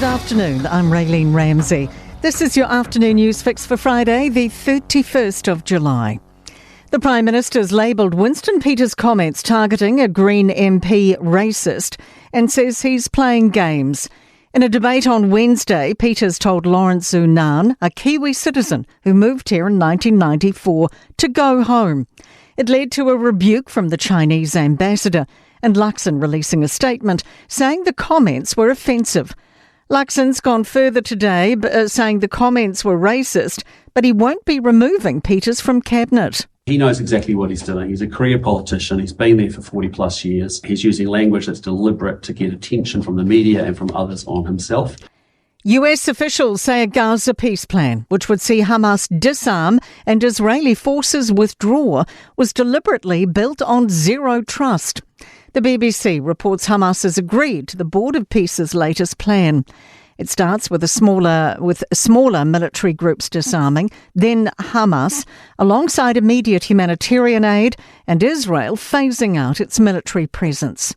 Good afternoon, I'm Raylene Ramsey. This is your afternoon news fix for Friday, the 31st of July. The Prime Minister's labelled Winston Peters' comments targeting a Green MP racist and says he's playing games. In a debate on Wednesday, Peters told Lawrence Unan, a Kiwi citizen who moved here in 1994, to go home. It led to a rebuke from the Chinese ambassador and Luxon releasing a statement saying the comments were offensive. Luxon's gone further today, saying the comments were racist, but he won't be removing Peters from Cabinet. He knows exactly what he's doing. He's a career politician. He's been there for 40 plus years. He's using language that's deliberate to get attention from the media and from others on himself. US officials say a Gaza peace plan, which would see Hamas disarm and Israeli forces withdraw, was deliberately built on zero trust. The BBC reports Hamas has agreed to the Board of Peace's latest plan. It starts with smaller military groups disarming, then Hamas, alongside immediate humanitarian aid, and Israel phasing out its military presence.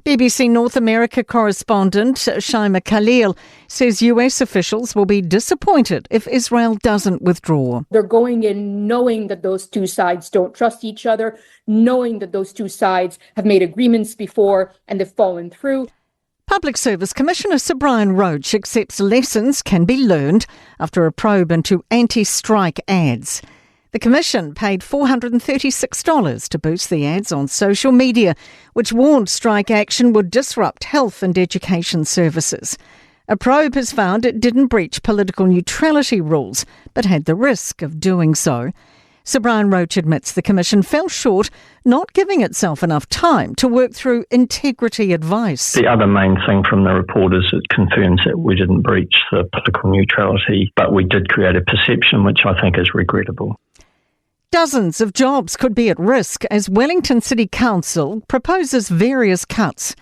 BBC North America correspondent Shaima Khalil says US officials will be disappointed if Israel doesn't withdraw. They're going in knowing that those two sides don't trust each other, knowing that those two sides have made agreements before and they've fallen through. Public Service Commissioner Sir Brian Roach accepts lessons can be learned after a probe into anti-strike ads. The Commission paid $436 to boost the ads on social media, which warned strike action would disrupt health and education services. A probe has found it didn't breach political neutrality rules, but had the risk of doing so. Sir Brian Roach admits the Commission fell short, not giving itself enough time to work through integrity advice. The other main thing from the report is it confirms that we didn't breach the political neutrality, but we did create a perception which I think is regrettable. Dozens of jobs could be at risk as Wellington City Council proposes various cuts.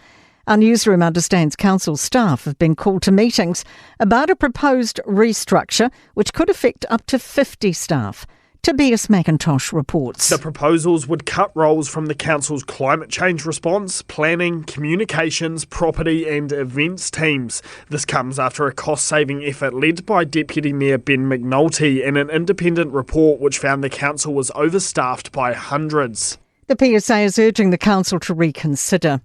Our newsroom understands council staff have been called to meetings about a proposed restructure which could affect up to 50 staff. Tobias McIntosh reports. The proposals would cut roles from the council's climate change response, planning, communications, property and events teams. This comes after a cost-saving effort led by Deputy Mayor Ben McNulty in an independent report which found the council was overstaffed by hundreds. The PSA is urging the council to reconsider.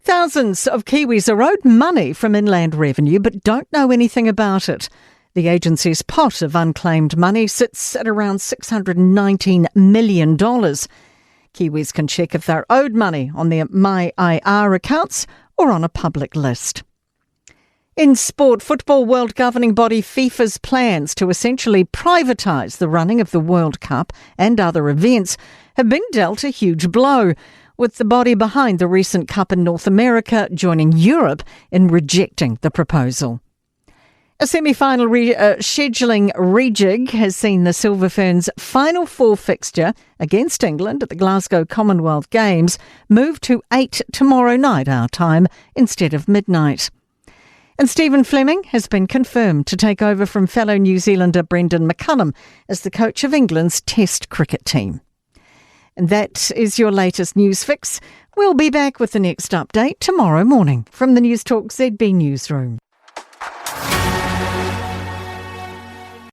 Thousands of Kiwis are owed money from Inland Revenue but don't know anything about it. The agency's pot of unclaimed money sits at around $619 million. Kiwis can check if they're owed money on their MyIR accounts or on a public list. In sport, football world governing body FIFA's plans to essentially privatise the running of the World Cup and other events have been dealt a huge blow, with the body behind the recent Cup in North America joining Europe in rejecting the proposal. A semi-final scheduling rejig has seen the Silver Ferns' Final Four fixture against England at the Glasgow Commonwealth Games move to 8 tomorrow night our time instead of midnight. And Stephen Fleming has been confirmed to take over from fellow New Zealander Brendan McCullum as the coach of England's Test cricket team. And that is your latest news fix. We'll be back with the next update tomorrow morning from the Newstalk ZB newsroom.